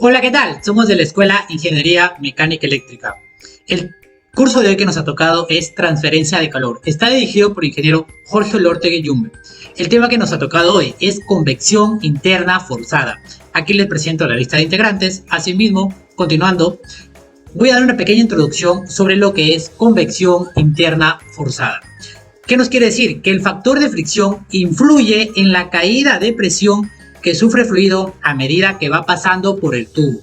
Hola, ¿qué tal? Somos de la Escuela Ingeniería Mecánica Eléctrica. El curso de hoy que nos ha tocado es transferencia de calor. Está dirigido por el ingeniero Jorge Olortegui Yumbe. El tema que nos ha tocado hoy es convección interna forzada. Aquí les presento la lista de integrantes. Asimismo, continuando, voy a dar una pequeña introducción sobre lo que es convección interna forzada. ¿Qué nos quiere decir? Que el factor de fricción influye en la caída de presión que sufre el fluido a medida que va pasando por el tubo,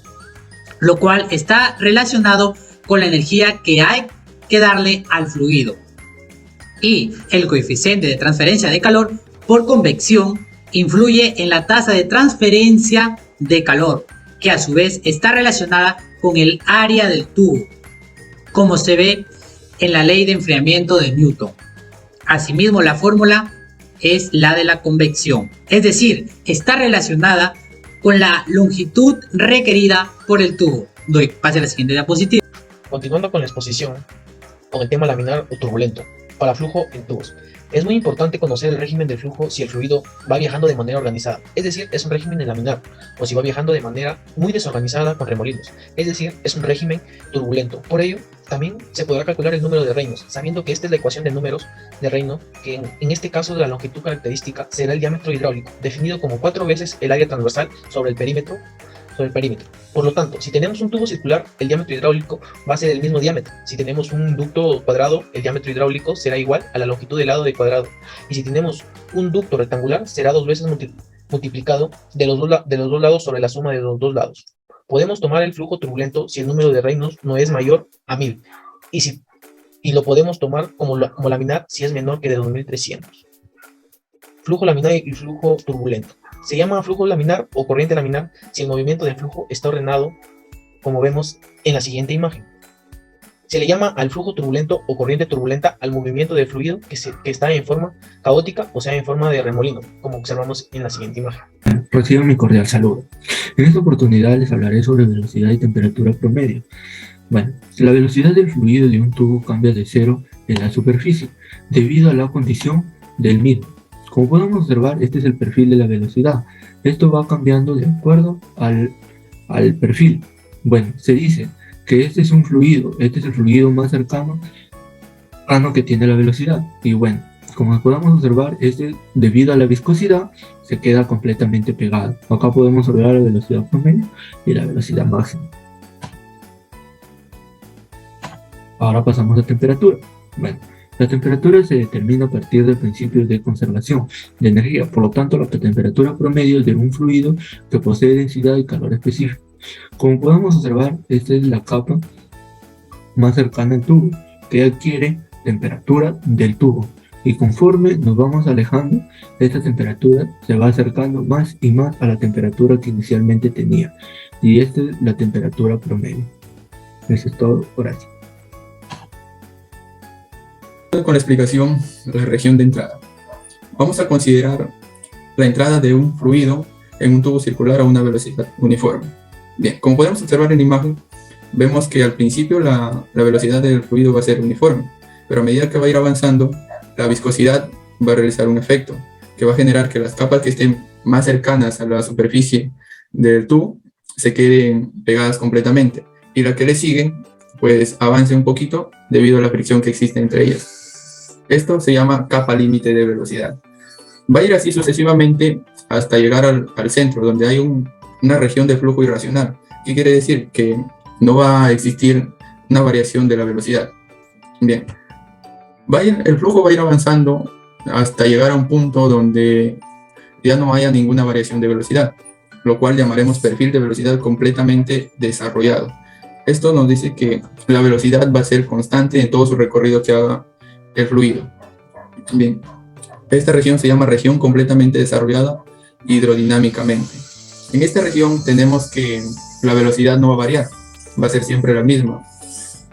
lo cual está relacionado con la energía que hay que darle al fluido. Y el coeficiente de transferencia de calor por convección influye en la tasa de transferencia de calor, que a su vez está relacionada con el área del tubo, como se ve en la ley de enfriamiento de Newton. Asimismo, la fórmula es la de la convección, es decir, está relacionada con la longitud requerida por el tubo. Doy pase a la siguiente diapositiva. Continuando con la exposición, con el tema laminar o turbulento, para flujo en tubos. Es muy importante conocer el régimen del flujo si el fluido va viajando de manera organizada, es decir, es un régimen laminar, o si va viajando de manera muy desorganizada con remolinos, es decir, es un régimen turbulento. Por ello, también se podrá calcular el número de Reynolds, sabiendo que esta es la ecuación de números de Reynolds, que en este caso de la longitud característica será el diámetro hidráulico, definido como 4 veces el área transversal sobre el perímetro. Por lo tanto, si tenemos un tubo circular, el diámetro hidráulico va a ser el mismo diámetro. Si tenemos un ducto cuadrado, el diámetro hidráulico será igual a la longitud del lado de cuadrado. Y si tenemos un ducto rectangular, será 2 veces multiplicado de los dos lados sobre la suma de los dos lados. Podemos tomar el flujo turbulento si el número de Reynolds no es mayor a 1000. Y lo podemos tomar como laminar si es menor que de 2300. Flujo laminar y flujo turbulento. Se llama flujo laminar o corriente laminar si el movimiento del flujo está ordenado, como vemos en la siguiente imagen. Se le llama al flujo turbulento o corriente turbulenta al movimiento del fluido que está en forma caótica, o sea, en forma de remolino, como observamos en la siguiente imagen. Reciban mi cordial saludo. En esta oportunidad les hablaré sobre velocidad y temperatura promedio. Bueno, la velocidad del fluido de un tubo cambia de cero en la superficie debido a la condición del mismo. Como podemos observar, este es el perfil de la velocidad. Esto va cambiando de acuerdo al perfil. Bueno, se dice que este es un fluido, este es el fluido más cercano a lo que tiene la velocidad. Y bueno, como podemos observar, este debido a la viscosidad se queda completamente pegado. Acá podemos observar la velocidad promedio y la velocidad máxima. Ahora pasamos a temperatura. Bueno, la temperatura se determina a partir de principios de conservación de energía. Por lo tanto, la temperatura promedio es de un fluido que posee densidad y calor específico. Como podemos observar, esta es la capa más cercana al tubo, que adquiere temperatura del tubo. Y conforme nos vamos alejando, esta temperatura se va acercando más y más a la temperatura que inicialmente tenía. Y esta es la temperatura promedio. Eso es todo por aquí. Con la explicación de la región de entrada. Vamos a considerar la entrada de un fluido en un tubo circular a una velocidad uniforme. Bien, como podemos observar en la imagen, vemos que al principio la velocidad del fluido va a ser uniforme, pero a medida que va a ir avanzando, la viscosidad va a realizar un efecto que va a generar que las capas que estén más cercanas a la superficie del tubo se queden pegadas completamente, y la que le sigue pues avance un poquito debido a la fricción que existe entre ellas. Esto se llama capa límite de velocidad. Va a ir así sucesivamente hasta llegar al centro, donde hay una región de flujo irracional. ¿Qué quiere decir? Que no va a existir una variación de la velocidad. Bien, el flujo va a ir avanzando hasta llegar a un punto donde ya no haya ninguna variación de velocidad, lo cual llamaremos perfil de velocidad completamente desarrollado. Esto nos dice que la velocidad va a ser constante en todo su recorrido que haga el fluido. Bien, esta región se llama región completamente desarrollada hidrodinámicamente. En esta región tenemos que la velocidad no va a variar, va a ser siempre la misma.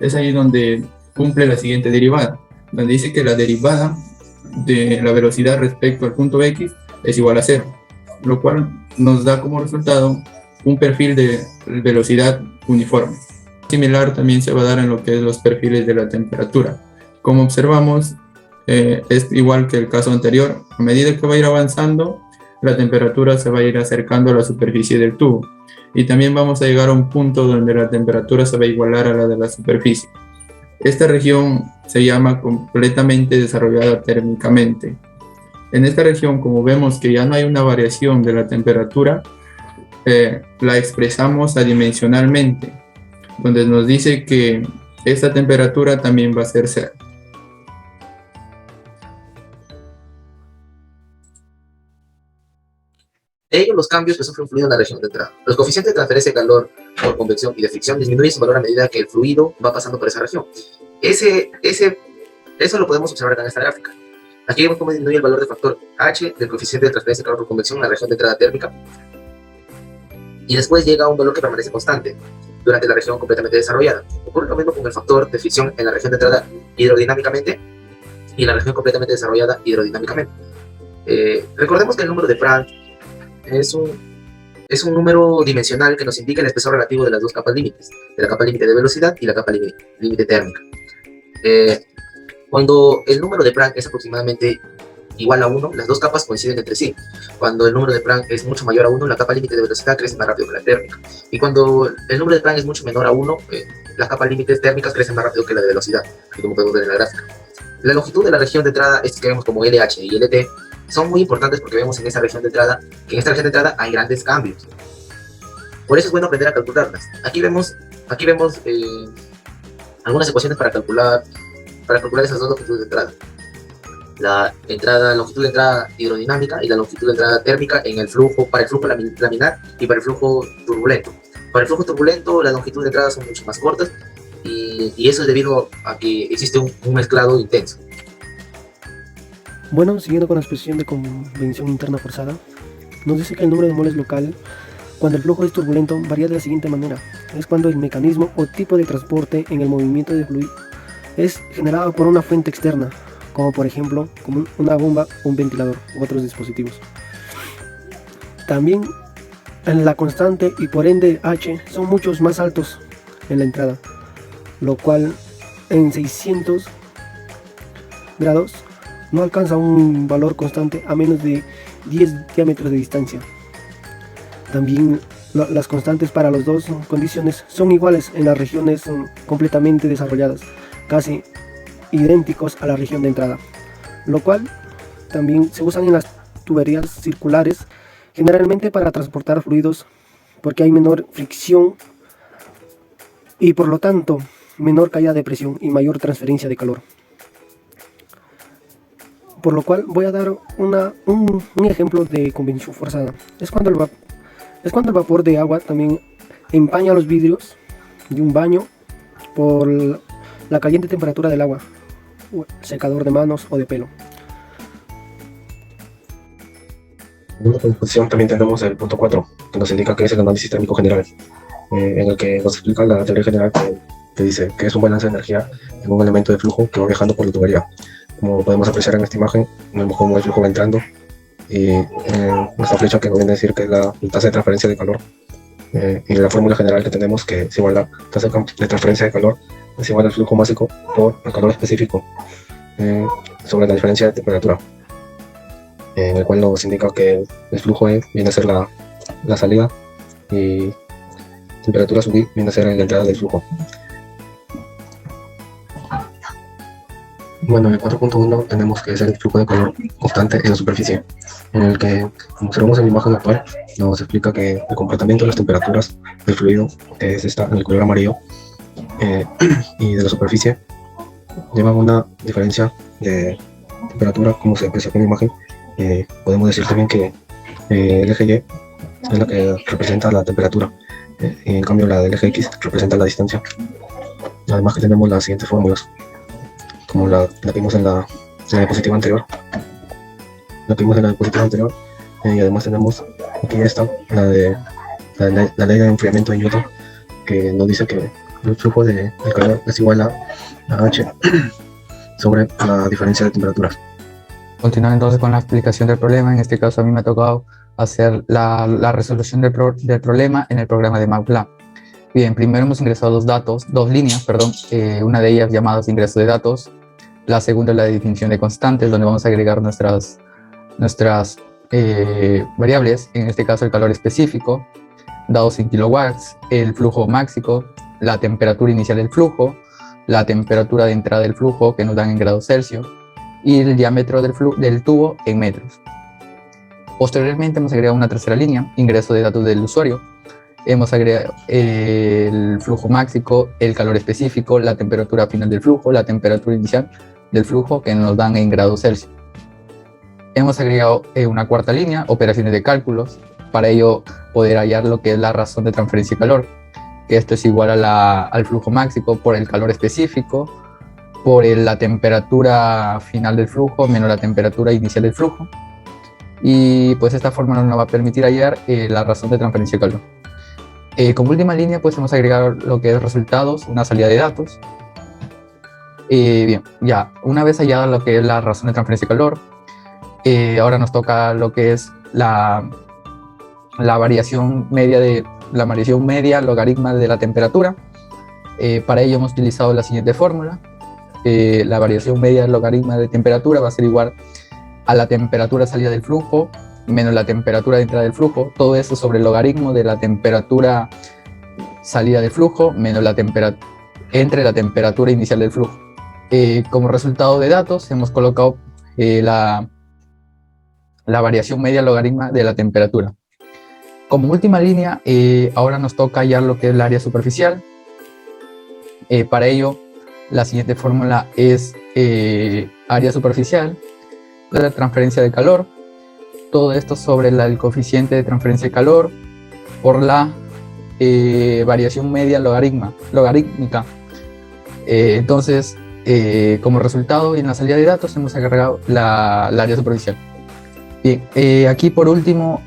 Es ahí donde cumple la siguiente derivada, donde dice que la derivada de la velocidad respecto al punto X es igual a 0, lo cual nos da como resultado un perfil de velocidad uniforme. Similar también se va a dar en lo que es los perfiles de la temperatura. Como observamos, es igual que el caso anterior. A medida que va a ir avanzando, la temperatura se va a ir acercando a la superficie del tubo. y también vamos a llegar a un punto donde la temperatura se va a igualar a la de la superficie. Esta región se llama completamente desarrollada térmicamente. En esta región, como vemos que ya no hay una variación de la temperatura, la expresamos adimensionalmente, donde nos dice que esta temperatura también va a ser cero. De ello, los cambios que sufre un fluido en la región de entrada. Los coeficientes de transferencia de calor por convección y de fricción disminuyen su valor a medida que el fluido va pasando por esa región. Eso lo podemos observar en esta gráfica. Aquí vemos cómo disminuye el valor del factor H del coeficiente de transferencia de calor por convección en la región de entrada térmica, y después llega a un valor que permanece constante durante la región completamente desarrollada. Ocurre lo mismo con el factor de fricción en la región de entrada hidrodinámicamente y en la región completamente desarrollada hidrodinámicamente. Recordemos que el número de Planck es un número dimensional que nos indica el espesor relativo de las dos capas límites, de la capa límite de velocidad y la capa límite térmica. Cuando el número de Planck es aproximadamente igual a 1, las dos capas coinciden entre sí. Cuando el número de Planck es mucho mayor a 1, la capa límite de velocidad crece más rápido que la térmica. Y cuando el número de Planck es mucho menor a 1, las capas límites térmicas crecen más rápido que la de velocidad, como podemos ver en la gráfica. La longitud de la región de entrada, que vemos como LH y LT, son muy importantes porque vemos en esa región de entrada que en esta región de entrada hay grandes cambios. Por eso es bueno aprender a calcularlas. Aquí vemos algunas ecuaciones para calcular esas dos longitudes de entrada. La longitud de entrada hidrodinámica y la longitud de entrada térmica para el flujo laminar y para el flujo turbulento. Para el flujo turbulento, la longitud de entrada son mucho más cortas, y eso es debido a que existe un mezclado intenso. Bueno, siguiendo con la expresión de convección interna forzada, nos dice que el número de moles local, cuando el flujo es turbulento, varía de la siguiente manera. Es cuando el mecanismo o tipo de transporte en el movimiento de fluido es generado por una fuente externa, como por ejemplo como una bomba, un ventilador u otros dispositivos. También en la constante y por ende H son muchos más altos en la entrada, lo cual en 600 grados no alcanza un valor constante a menos de 10 diámetros de distancia. También las constantes para las dos condiciones son iguales en las regiones completamente desarrolladas, casi idénticos a la región de entrada, lo cual también se usan en las tuberías circulares, generalmente para transportar fluidos, porque hay menor fricción y por lo tanto menor caída de presión y mayor transferencia de calor. Por lo cual voy a dar un ejemplo de convección forzada. Es cuando el vapor de agua también empaña los vidrios de un baño por la caliente temperatura del agua, secador de manos o de pelo. En una conclusión también tenemos el punto 4, que nos indica que es el análisis térmico general, en el que nos explica la teoría general que dice que es un balance de energía en un elemento de flujo que va viajando por la tubería. Como podemos apreciar en esta imagen, vemos cómo el flujo va entrando y esta flecha que nos viene a decir que es la tasa de transferencia de calor, y la fórmula general que tenemos, que es igual a la tasa de transferencia de calor es igual al flujo másico por el calor específico sobre la diferencia de temperatura, en el cual nos indica que el flujo E viene a ser la salida y temperatura sub I viene a ser la entrada del flujo. Bueno, en el 4.1 tenemos que es el flujo de calor constante en la superficie, en el que, como observamos en la imagen actual, nos explica que el comportamiento de las temperaturas del fluido, que es esta en el color amarillo, y de la superficie, llevan una diferencia de temperatura, como se aprecia en la imagen. Podemos decir también que el eje Y es la que representa la temperatura, y en cambio la del eje X representa la distancia. Además que tenemos las siguientes fórmulas, como la que vimos en la diapositiva anterior. Y además tenemos aquí esta, la ley de enfriamiento de Newton, que nos dice que el flujo de calor es igual a H sobre la diferencia de temperaturas. Continuando entonces con la explicación del problema, en este caso a mí me ha tocado hacer la resolución del problema en el programa de MATLAB. Bien, primero hemos ingresado dos líneas, una de ellas llamada ingreso de datos, la segunda es la de definición de constantes, donde vamos a agregar nuestras variables, en este caso el calor específico, dados en kilowatts, el flujo máximo, la temperatura inicial del flujo, la temperatura de entrada del flujo que nos dan en grados Celsius y el diámetro del tubo en metros. Posteriormente hemos agregado una tercera línea, ingreso de datos del usuario. Hemos agregado el flujo máximo, el calor específico, la temperatura final del flujo, la temperatura inicial del flujo que nos dan en grados Celsius. Hemos agregado una cuarta línea, operaciones de cálculos, para ello poder hallar lo que es la razón de transferencia de calor, que esto es igual al flujo máximo por el calor específico, por la temperatura final del flujo menos la temperatura inicial del flujo. Y pues esta fórmula nos va a permitir hallar la razón de transferencia de calor. Como última línea pues hemos agregado lo que es resultados, una salida de datos. Bien, ya una vez hallada lo que es la razón de transferencia de calor, ahora nos toca lo que es la variación media logaritma de la temperatura. Para ello hemos utilizado la siguiente fórmula. La variación media logaritma de temperatura va a ser igual a la temperatura salida del flujo menos la temperatura de entrada del flujo, todo eso sobre el logaritmo de la temperatura salida del flujo menos la temperatura entre la temperatura inicial del flujo. Como resultado de datos hemos colocado la variación media logaritma de la temperatura. Como última línea, ahora nos toca hallar lo que es el área superficial. Para ello, la siguiente fórmula es área superficial de la transferencia de calor. Todo esto sobre el coeficiente de transferencia de calor por la variación media logarítmica. Entonces, como resultado, en la salida de datos hemos agregado la área superficial. Bien, aquí por último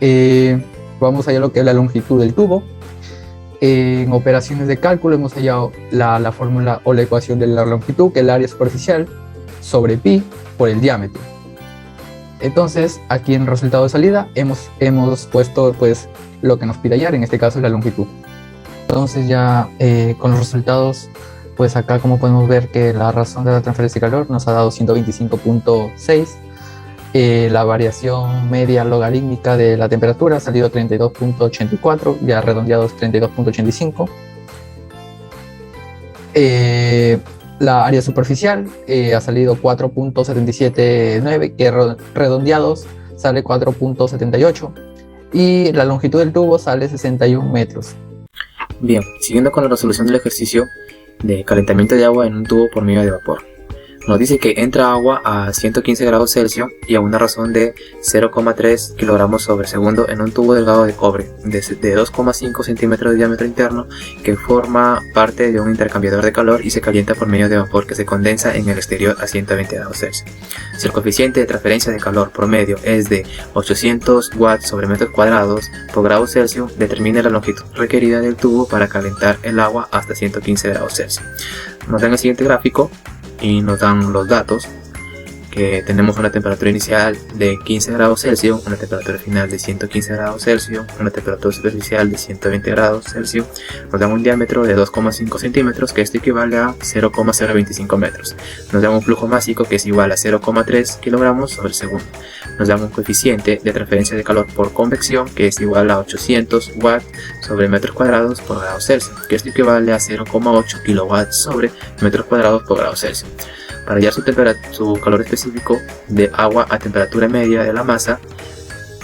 vamos a hallar lo que es la longitud del tubo. En operaciones de cálculo hemos hallado la fórmula o la ecuación de la longitud, que es el área superficial sobre pi por el diámetro. Entonces, aquí en el resultado de salida hemos puesto pues lo que nos pide hallar, en este caso es la longitud. Entonces ya con los resultados, pues acá como podemos ver que la razón de la transferencia de calor nos ha dado 125.6. La variación media logarítmica de la temperatura ha salido 32.84, ya redondeados 32.85. La área superficial ha salido 4.779, que redondeados sale 4.78. Y la longitud del tubo sale 61 metros. Bien, siguiendo con la resolución del ejercicio de calentamiento de agua en un tubo por medio de vapor. Nos dice que entra agua a 115 grados Celsius y a una razón de 0,3 kilogramos sobre segundo en un tubo delgado de cobre de 2,5 centímetros de diámetro interno que forma parte de un intercambiador de calor y se calienta por medio de vapor que se condensa en el exterior a 120 grados Celsius. Si el coeficiente de transferencia de calor promedio es de 800 watts sobre metros cuadrados por grado Celsius, determine la longitud requerida del tubo para calentar el agua hasta 115 grados Celsius. Nos dan el siguiente gráfico y nos dan los datos, que tenemos una temperatura inicial de 15 grados Celsius, una temperatura final de 115 grados Celsius, una temperatura superficial de 120 grados Celsius, nos dan un diámetro de 2,5 centímetros, que esto equivale a 0,025 metros, nos dan un flujo másico que es igual a 0,3 kilogramos sobre segundo, nos dan un coeficiente de transferencia de calor por convección que es igual a 800 watts sobre metros cuadrados por grado Celsius, que esto equivale a 0,8 kilowatts sobre metros cuadrados por grado Celsius. Para hallar su calor específico de agua a temperatura media de la masa,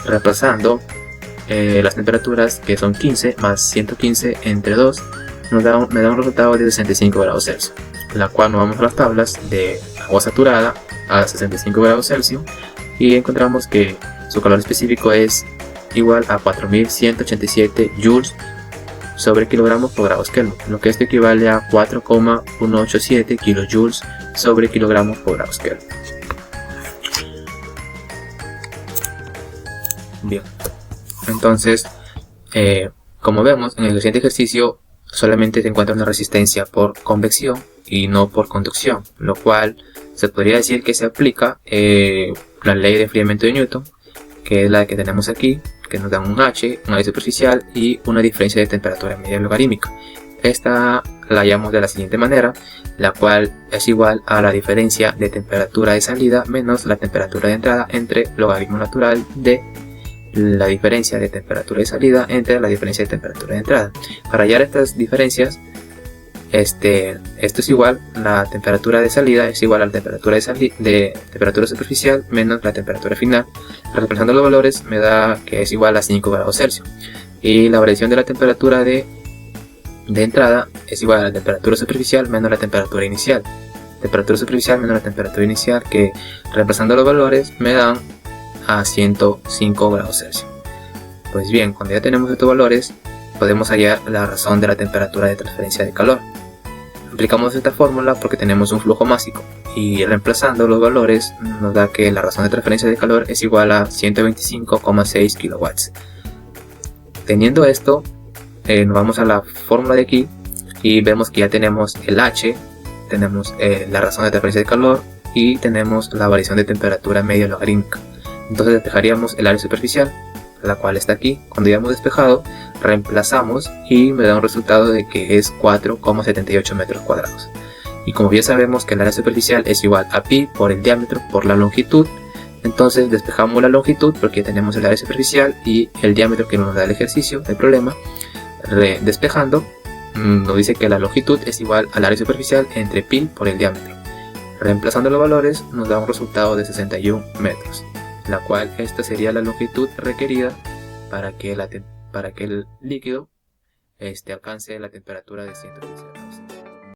reemplazando las temperaturas que son 15 más 115 entre 2, me da un resultado de 65 grados Celsius, la cual nos vamos a las tablas de agua saturada a 65 grados Celsius y encontramos que su calor específico es igual a 4187 joules sobre kilogramos por grados Kelvin, lo que esto equivale a 4,187 kilojoules sobre kilogramos por grados Kelvin. Bien, entonces, como vemos en el siguiente ejercicio, solamente se encuentra una resistencia por convección y no por conducción, lo cual se podría decir que se aplica la ley de enfriamiento de Newton, que es la que tenemos aquí, que nos da un H, un área superficial y una diferencia de temperatura media logarítmica. Esta la hallamos de la siguiente manera, la cual es igual a la diferencia de temperatura de salida menos la temperatura de entrada entre logaritmo natural de la diferencia de temperatura de salida entre la diferencia de temperatura de entrada. Para hallar estas diferencias, esto es igual, la temperatura de salida es igual a la temperatura de temperatura superficial menos la temperatura final. Reemplazando los valores me da que es igual a 5 grados Celsius. Y la variación de la temperatura de entrada es igual a la temperatura superficial menos la temperatura inicial. Temperatura superficial menos la temperatura inicial, que reemplazando los valores me dan a 105 grados Celsius. Pues bien, cuando ya tenemos estos valores, podemos hallar la razón de la temperatura de transferencia de calor. Aplicamos esta fórmula porque tenemos un flujo másico y reemplazando los valores nos da que la razón de transferencia de calor es igual a 125,6 kilowatts. Teniendo esto, nos vamos a la fórmula de aquí y vemos que ya tenemos el H, tenemos la razón de transferencia de calor y tenemos la variación de temperatura media logarítmica. Entonces despejaríamos el área superficial, la cual está aquí. Cuando ya hemos despejado, reemplazamos y me da un resultado de que es 4,78 metros cuadrados. Y como ya sabemos que el área superficial es igual a pi por el diámetro por la longitud, entonces despejamos la longitud porque ya tenemos el área superficial y el diámetro que nos da el ejercicio del problema. Despejando, nos dice que la longitud es igual al área superficial entre pi por el diámetro. Reemplazando los valores nos da un resultado de 61 metros, la cual esta sería la longitud requerida para que el líquido alcance la temperatura de 115 grados.